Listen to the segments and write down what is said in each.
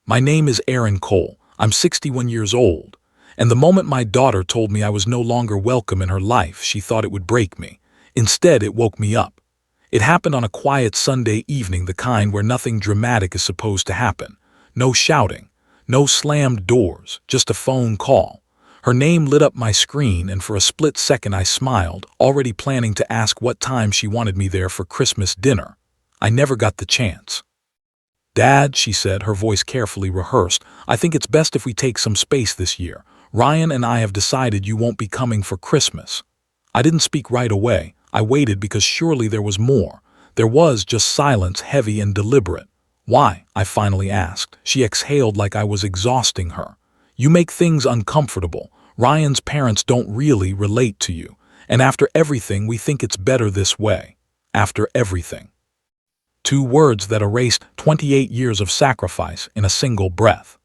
My name is Aaron Cole. I'm 61 years old. And the moment my daughter told me I was no longer welcome in her life, she thought it would break me. Instead, it woke me up. It happened on a quiet Sunday evening, the kind where nothing dramatic is supposed to happen. No shouting, no slammed doors, just a phone call. Her name lit up my screen, and for a split second I smiled, already planning to ask what time she wanted me there for Christmas dinner. I never got the chance. "Dad," she said, her voice carefully rehearsed, "I think it's best if we take some space this year. Ryan and I have decided you won't be coming for Christmas." I didn't speak right away. I waited because surely there was more. There was just silence, heavy and deliberate. "Why?" I finally asked. She exhaled like I was exhausting her. "You make things uncomfortable. Ryan's parents don't really relate to you. And after everything, we think it's better this way." After everything. 2 words that erased 28 years of sacrifice in a single breath.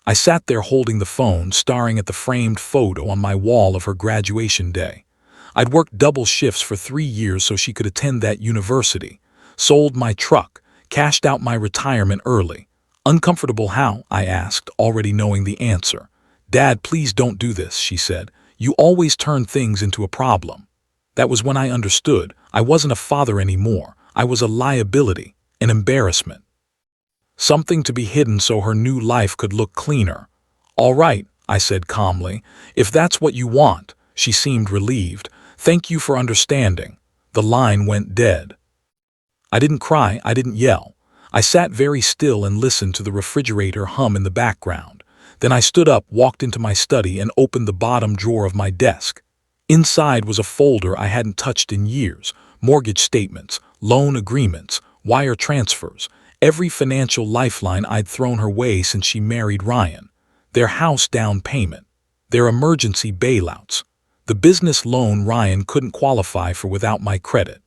I sat there holding the phone, staring at the framed photo on my wall of her graduation day. I'd worked double shifts for 3 years so she could attend that university. Sold my truck, cashed out my retirement early. "Uncomfortable how?" I asked, already knowing the answer. "Dad, please don't do this," she said. "You always turn things into a problem." That was when I understood. I wasn't a father anymore. I was a liability, an embarrassment. Something to be hidden so her new life could look cleaner. "All right," I said calmly. "If that's what you want." She seemed relieved. "Thank you for understanding." The line went dead. I didn't cry, I didn't yell. I sat very still and listened to the refrigerator hum in the background. Then I stood up, walked into my study, and opened the bottom drawer of my desk. Inside was a folder I hadn't touched in years. Mortgage statements, loan agreements, wire transfers, every financial lifeline I'd thrown her way since she married Ryan. Their house down payment, their emergency bailouts, the business loan Ryan couldn't qualify for without my credit.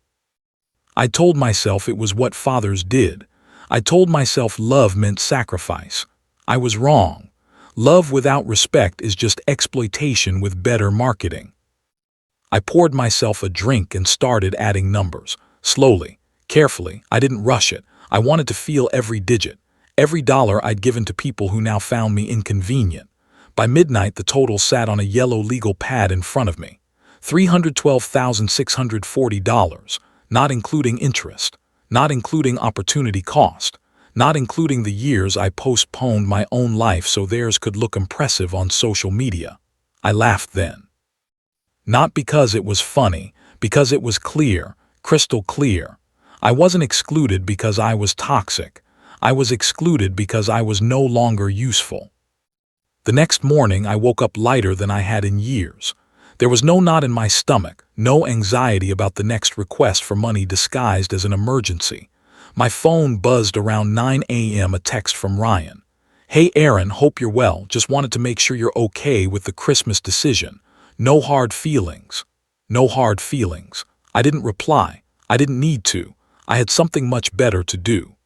I told myself it was what fathers did. I told myself love meant sacrifice. I was wrong. Love without respect is just exploitation with better marketing. I poured myself a drink and started adding numbers. Slowly, carefully, I didn't rush it. I wanted to feel every digit, every dollar I'd given to people who now found me inconvenient. By midnight, the total sat on a yellow legal pad in front of me. $312,640, not including interest, not including opportunity cost, not including the years I postponed my own life so theirs could look impressive on social media. I laughed then. Not because it was funny, because it was clear, crystal clear. I wasn't excluded because I was toxic. I was excluded because I was no longer useful. The next morning, I woke up lighter than I had in years. There was no knot in my stomach, no anxiety about the next request for money disguised as an emergency. My phone buzzed around 9 a.m., a text from Ryan. "Hey Aaron, hope you're well. Just wanted to make sure you're okay with the Christmas decision. No hard feelings." No hard feelings. I didn't reply. I didn't need to. I had something much better to do.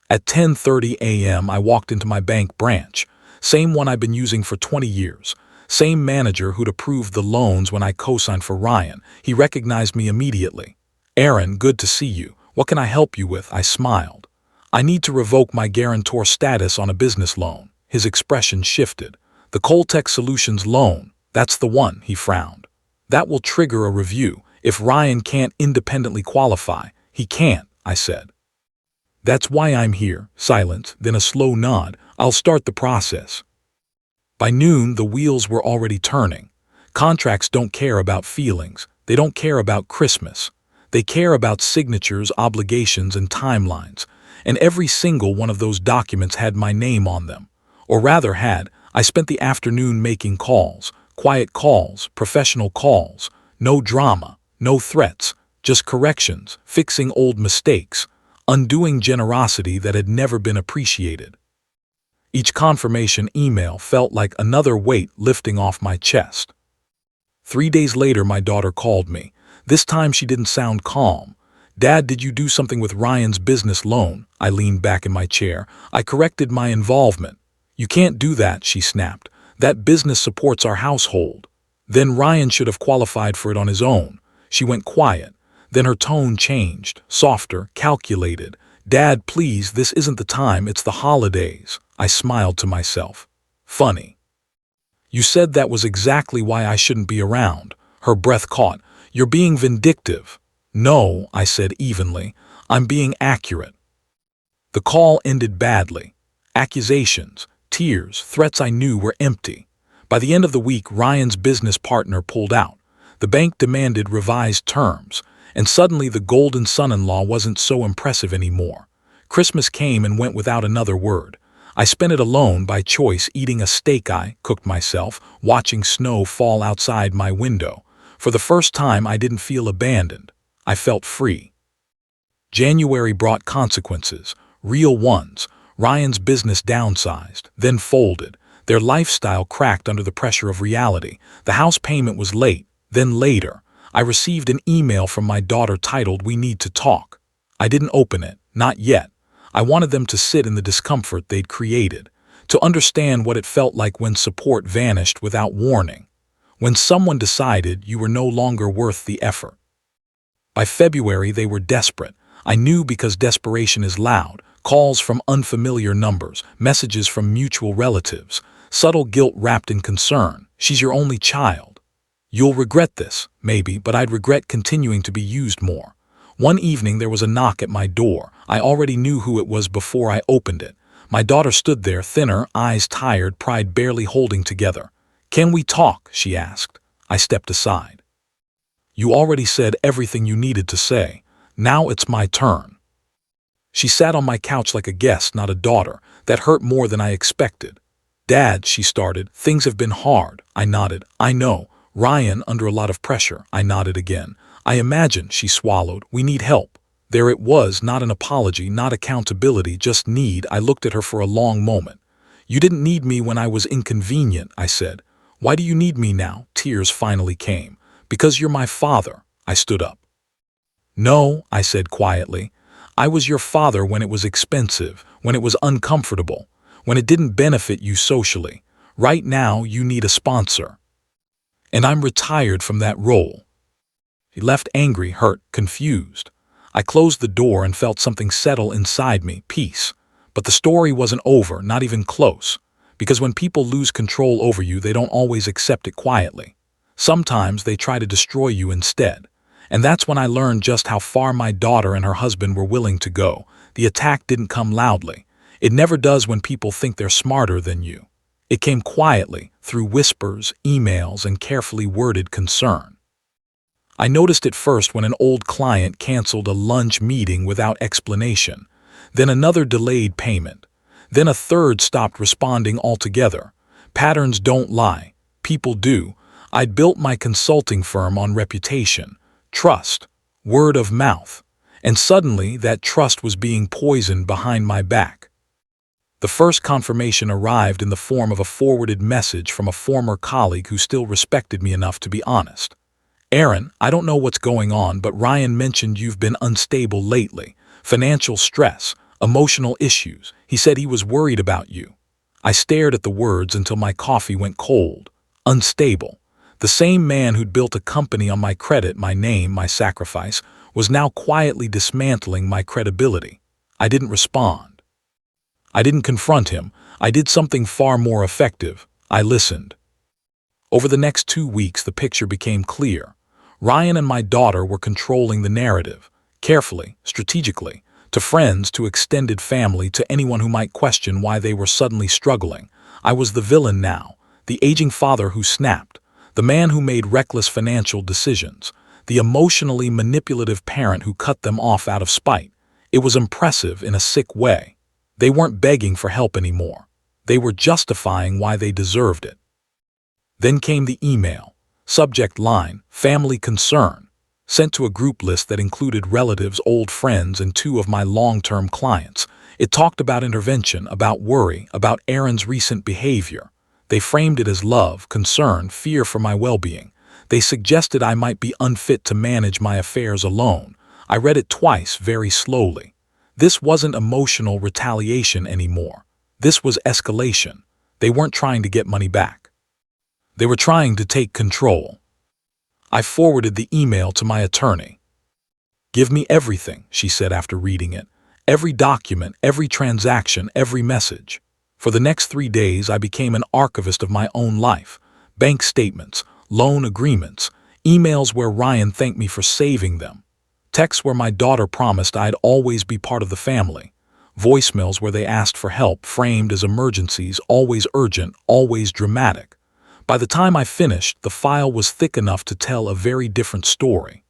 At 10:30 a.m., I walked into my bank branch. Same one I've been using for 20 years. Same manager who'd approved the loans when I co-signed for Ryan. He recognized me immediately. "Aaron, good to see you. What can I help you with?" I smiled. "I need to revoke my guarantor status on a business loan." His expression shifted. "The Coltech Solutions loan. That's the one," he frowned. "That will trigger a review. If Ryan can't independently qualify, he can't," I said. "That's why I'm here." Silence, then a slow nod. "I'll start the process." By noon, the wheels were already turning. Contracts don't care about feelings. They don't care about Christmas. They care about signatures, obligations, and timelines. And every single one of those documents had my name on them. Or rather had. I spent the afternoon making calls. Quiet calls, professional calls. No drama, no threats. Just corrections, fixing old mistakes. Undoing generosity that had never been appreciated. Each confirmation email felt like another weight lifting off my chest. 3 days later, my daughter called me. This time she didn't sound calm. "Dad, did you do something with Ryan's business loan?" I leaned back in my chair. "I corrected my involvement." "You can't do that," she snapped. "That business supports our household." "Then Ryan should have qualified for it on his own." She went quiet. Then her tone changed, softer, calculated. "Dad, please, this isn't the time, it's the holidays." I smiled to myself. Funny. "You said that was exactly why I shouldn't be around." Her breath caught. "You're being vindictive." "No," I said evenly. "I'm being accurate." The call ended badly. Accusations, tears, threats I knew were empty. By the end of the week, Ryan's business partner pulled out. The bank demanded revised terms, and suddenly the golden son-in-law wasn't so impressive anymore. Christmas came and went without another word. I spent it alone by choice, eating a steak I cooked myself, watching snow fall outside my window. For the first time, I didn't feel abandoned. I felt free. January brought consequences, real ones. Ryan's business downsized, then folded. Their lifestyle cracked under the pressure of reality. The house payment was late, then later. I received an email from my daughter titled, "We need to talk." I didn't open it, not yet. I wanted them to sit in the discomfort they'd created, to understand what it felt like when support vanished without warning, when someone decided you were no longer worth the effort. By February, they were desperate. I knew because desperation is loud. Calls from unfamiliar numbers, messages from mutual relatives, subtle guilt wrapped in concern. "She's your only child. You'll regret this, maybe, but I'd regret continuing to be used more." One evening there was a knock at my door. I already knew who it was before I opened it. My daughter stood there, thinner, eyes tired, pride barely holding together. "Can we talk?" she asked. I stepped aside. "You already said everything you needed to say. Now it's my turn." She sat on my couch like a guest, not a daughter. That hurt more than I expected. "Dad," she started, "things have been hard." I nodded. "I know. Ryan, under a lot of pressure." I nodded again. "I imagine," she swallowed. "We need help." There it was, not an apology, not accountability, just need. I looked at her for a long moment. "You didn't need me when I was inconvenient," I said. "Why do you need me now?" Tears finally came. "Because you're my father." I stood up. "No," I said quietly. "I was your father when it was expensive, when it was uncomfortable, when it didn't benefit you socially. Right now, you need a sponsor. And I'm retired from that role." He left angry, hurt, confused. I closed the door and felt something settle inside me, peace. But the story wasn't over, not even close. Because when people lose control over you, they don't always accept it quietly. Sometimes they try to destroy you instead. And that's when I learned just how far my daughter and her husband were willing to go. The attack didn't come loudly. It never does when people think they're smarter than you. It came quietly, through whispers, emails, and carefully worded concern. I noticed it first when an old client canceled a lunch meeting without explanation. Then another delayed payment. Then a third stopped responding altogether. Patterns don't lie. People do. I'd built my consulting firm on reputation, trust, word of mouth. And suddenly that trust was being poisoned behind my back. The first confirmation arrived in the form of a forwarded message from a former colleague who still respected me enough to be honest. "Aaron, I don't know what's going on, but Ryan mentioned you've been unstable lately. Financial stress, emotional issues. He said he was worried about you." I stared at the words until my coffee went cold. Unstable. The same man who'd built a company on my credit, my name, my sacrifice, was now quietly dismantling my credibility. I didn't respond. I didn't confront him. I did something far more effective. I listened. Over the next 2 weeks, the picture became clear. Ryan and my daughter were controlling the narrative, carefully, strategically, to friends, to extended family, to anyone who might question why they were suddenly struggling. I was the villain now, the aging father who snapped, the man who made reckless financial decisions, the emotionally manipulative parent who cut them off out of spite. It was impressive in a sick way. They weren't begging for help anymore. They were justifying why they deserved it. Then came the email. Subject line, family concern. Sent to a group list that included relatives, old friends, and 2 of my long-term clients. It talked about intervention, about worry, about Aaron's recent behavior. They framed it as love, concern, fear for my well-being. They suggested I might be unfit to manage my affairs alone. I read it twice, very slowly. This wasn't emotional retaliation anymore. This was escalation. They weren't trying to get money back. They were trying to take control. I forwarded the email to my attorney. "Give me everything," she said after reading it. Every document, every transaction, every message. For the next 3 days, I became an archivist of my own life. Bank statements, loan agreements, emails where Ryan thanked me for saving them, texts where my daughter promised I'd always be part of the family, voicemails where they asked for help, framed as emergencies, always urgent, always dramatic. By the time I finished, the file was thick enough to tell a very different story.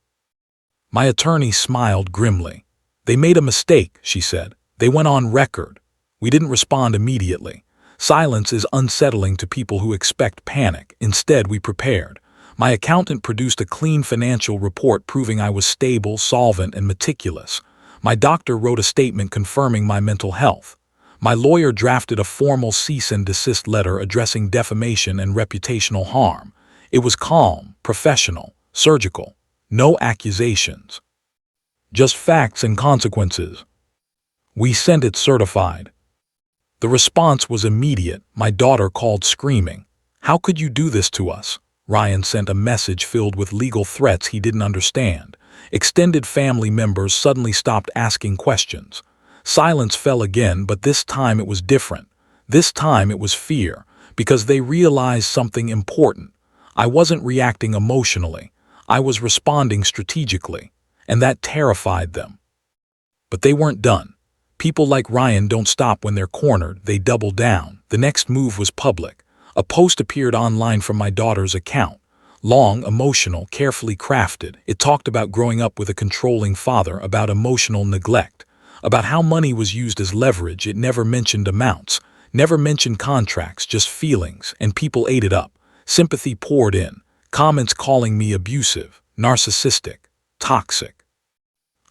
My attorney smiled grimly. "They made a mistake," she said. "They went on record." We didn't respond immediately. Silence is unsettling to people who expect panic. Instead, we prepared. My accountant produced a clean financial report proving I was stable, solvent, and meticulous. My doctor wrote a statement confirming my mental health. My lawyer drafted a formal cease and desist letter addressing defamation and reputational harm. It was calm, professional, surgical. No accusations. Just facts and consequences. We sent it certified. The response was immediate. My daughter called screaming. "How could you do this to us?" Ryan sent a message filled with legal threats he didn't understand. Extended family members suddenly stopped asking questions. Silence fell again, but this time it was different. This time it was fear, because they realized something important. I wasn't reacting emotionally. I was responding strategically, and that terrified them. But they weren't done. People like Ryan don't stop when they're cornered, they double down. The next move was public. A post appeared online from my daughter's account. Long, emotional, carefully crafted. It talked about growing up with a controlling father, about emotional neglect, about how money was used as leverage. It never mentioned amounts, never mentioned contracts, just feelings, and people ate it up. Sympathy poured in, comments calling me abusive, narcissistic, toxic.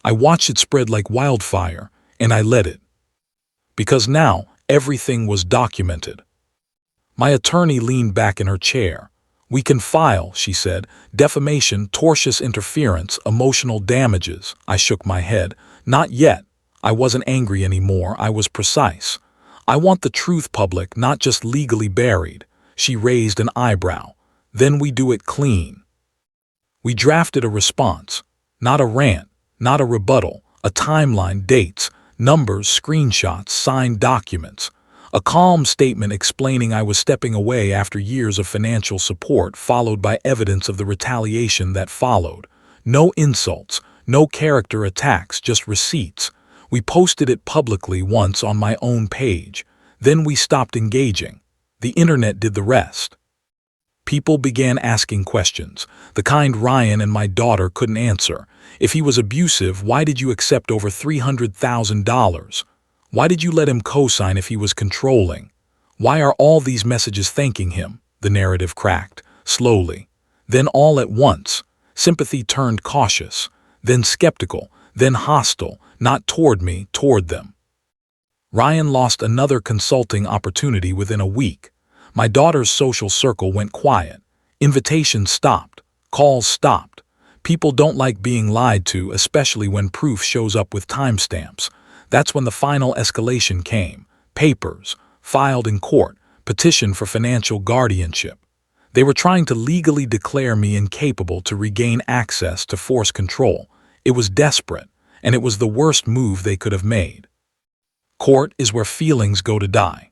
I watched it spread like wildfire, and I let it. Because now, everything was documented. My attorney leaned back in her chair. "We can file," she said. "Defamation, tortious interference, emotional damages." I shook my head. "Not yet." I wasn't angry anymore. I was precise. "I want the truth public, not just legally buried." She raised an eyebrow. "Then we do it clean." We drafted a response. Not a rant, not a rebuttal, a timeline, dates, numbers, screenshots, signed documents. A calm statement explaining I was stepping away after years of financial support, followed by evidence of the retaliation that followed. No insults, no character attacks, just receipts. We posted it publicly once on my own page. Then we stopped engaging. The internet did the rest. People began asking questions, the kind Ryan and my daughter couldn't answer. If he was abusive, why did you accept over $300,000? Why did you let him co-sign if he was controlling? Why are all these messages thanking him? The narrative cracked, slowly. Then all at once, sympathy turned cautious, then skeptical, then hostile, not toward me, toward them. Ryan lost another consulting opportunity within a week. My daughter's social circle went quiet. Invitations stopped. Calls stopped. People don't like being lied to, especially when proof shows up with timestamps. That's when the final escalation came. Papers, filed in court, petition for financial guardianship. They were trying to legally declare me incapable to regain access to force control. It was desperate, and it was the worst move they could have made. Court is where feelings go to die.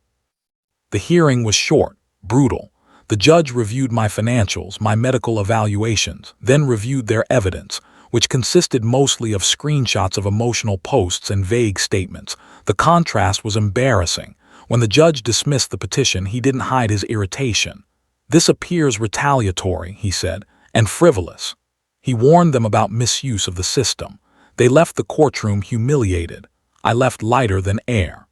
The hearing was short, brutal. The judge reviewed my financials, my medical evaluations, then reviewed their evidence, which consisted mostly of screenshots of emotional posts and vague statements. The contrast was embarrassing. When the judge dismissed the petition, he didn't hide his irritation. "This appears retaliatory," he said, "and frivolous." He warned them about misuse of the system. They left the courtroom humiliated. I left lighter than air.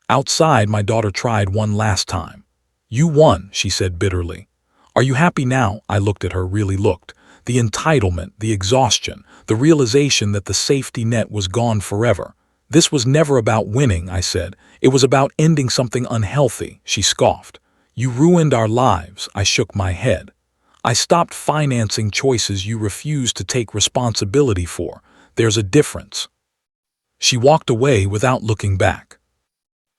Outside, my daughter tried one last time. "You won," she said bitterly. "Are you happy now?" I looked at her, really looked. The entitlement, the exhaustion, the realization that the safety net was gone forever. "This was never about winning," I said. "It was about ending something unhealthy," she scoffed. "You ruined our lives." I shook my head. "I stopped financing choices you refused to take responsibility for. There's a difference." She walked away without looking back.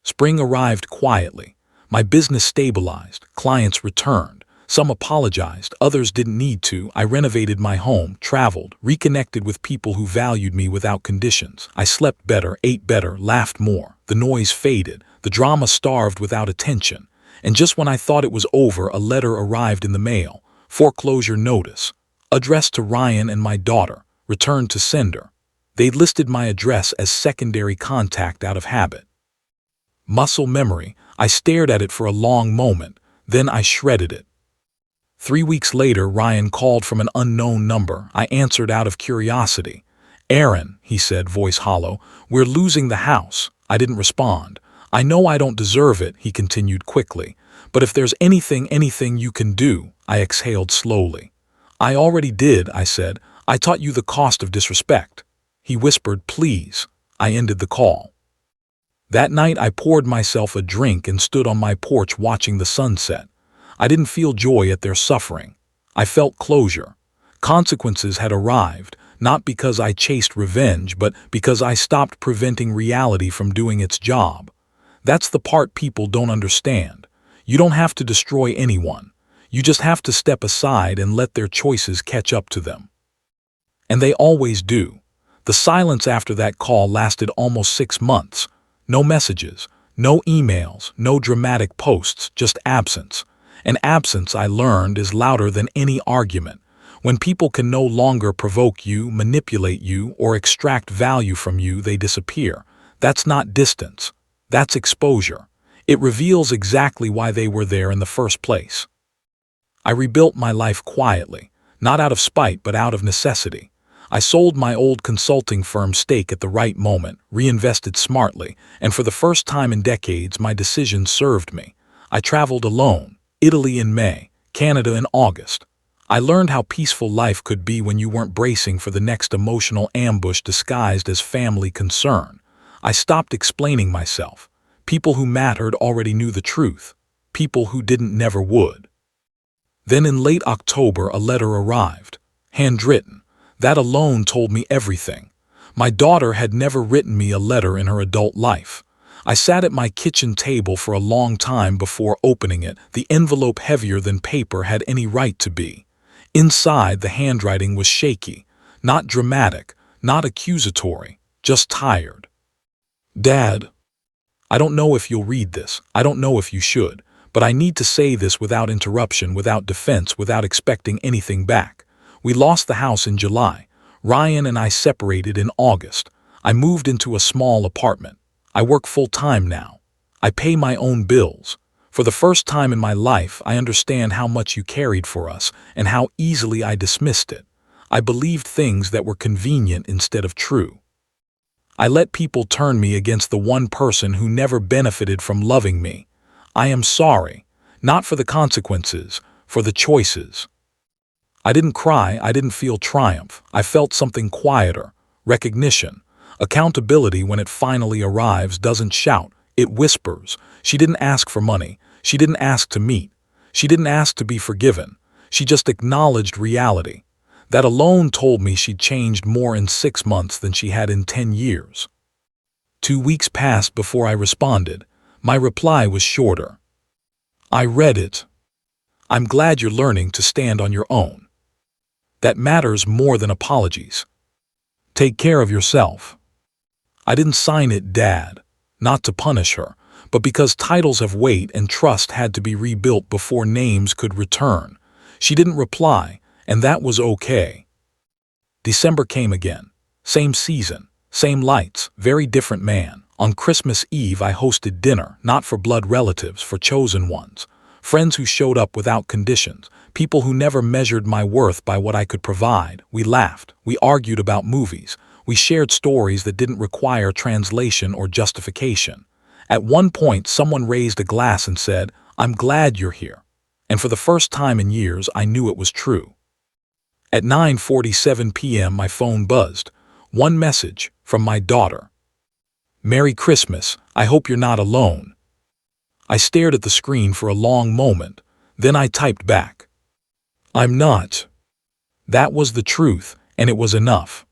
Spring arrived quietly. My business stabilized, clients returned. Some apologized, others didn't need to. I renovated my home, traveled, reconnected with people who valued me without conditions. I slept better, ate better, laughed more. The noise faded, the drama starved without attention. And just when I thought it was over, a letter arrived in the mail. Foreclosure notice. Addressed to Ryan and my daughter. Returned to sender. They'd listed my address as secondary contact out of habit. Muscle memory. I stared at it for a long moment. Then I shredded it. 3 weeks later, Ryan called from an unknown number. I answered out of curiosity. "Aaron," he said, voice hollow, "we're losing the house." I didn't respond. "I know I don't deserve it," he continued quickly. "But if there's anything you can do," I exhaled slowly. "I already did," I said. "I taught you the cost of disrespect." He whispered, "Please." I ended the call. That night I poured myself a drink and stood on my porch watching the sunset. I didn't feel joy at their suffering. I felt closure. Consequences had arrived, not because I chased revenge, but because I stopped preventing reality from doing its job. That's the part people don't understand. You don't have to destroy anyone. You just have to step aside and let their choices catch up to them. And they always do. The silence after that call lasted almost 6 months. No messages, no emails, no dramatic posts, just absence. And absence, I learned, is louder than any argument. When people can no longer provoke you, manipulate you, or extract value from you, they disappear. That's not distance. That's exposure. It reveals exactly why they were there in the first place. I rebuilt my life quietly, not out of spite but out of necessity. I sold my old consulting firm stake at the right moment, reinvested smartly, and for the first time in decades my decisions served me. I traveled alone. Italy in May, Canada in August. I learned how peaceful life could be when you weren't bracing for the next emotional ambush disguised as family concern. I stopped explaining myself. People who mattered already knew the truth. People who didn't never would. Then in late October a letter arrived. Handwritten. That alone told me everything. My daughter had never written me a letter in her adult life. I sat at my kitchen table for a long time before opening it, the envelope heavier than paper had any right to be. Inside, the handwriting was shaky, not dramatic, not accusatory, just tired. "Dad, I don't know if you'll read this, I don't know if you should, but I need to say this without interruption, without defense, without expecting anything back. We lost the house in July. Ryan and I separated in August. I moved into a small apartment. I work full-time now. I pay my own bills. For the first time in my life, I understand how much you carried for us and how easily I dismissed it. I believed things that were convenient instead of true. I let people turn me against the one person who never benefited from loving me. I am sorry, not for the consequences, for the choices." I didn't cry, I didn't feel triumph. I felt something quieter, recognition. Accountability, when it finally arrives, doesn't shout, it whispers. She didn't ask for money. She didn't ask to meet. She didn't ask to be forgiven. She just acknowledged reality. That alone told me she'd changed more in 6 months than she had in 10 years. 2 weeks passed before I responded. My reply was shorter. I read it. "I'm glad you're learning to stand on your own. That matters more than apologies. Take care of yourself." I didn't sign it, Dad, not to punish her, but because titles have weight and trust had to be rebuilt before names could return. She didn't reply, and that was okay. December came again. Same season, same lights, very different man. On Christmas Eve I hosted dinner, not for blood relatives, for chosen ones. Friends who showed up without conditions, people who never measured my worth by what I could provide. We laughed, we argued about movies, we shared stories that didn't require translation or justification. At one point someone raised a glass and said, "I'm glad you're here." And for the first time in years I knew it was true. At 9:47 p.m. my phone buzzed. One message, from my daughter. "Merry Christmas, I hope you're not alone." I stared at the screen for a long moment, then I typed back, "I'm not." That was the truth, and it was enough.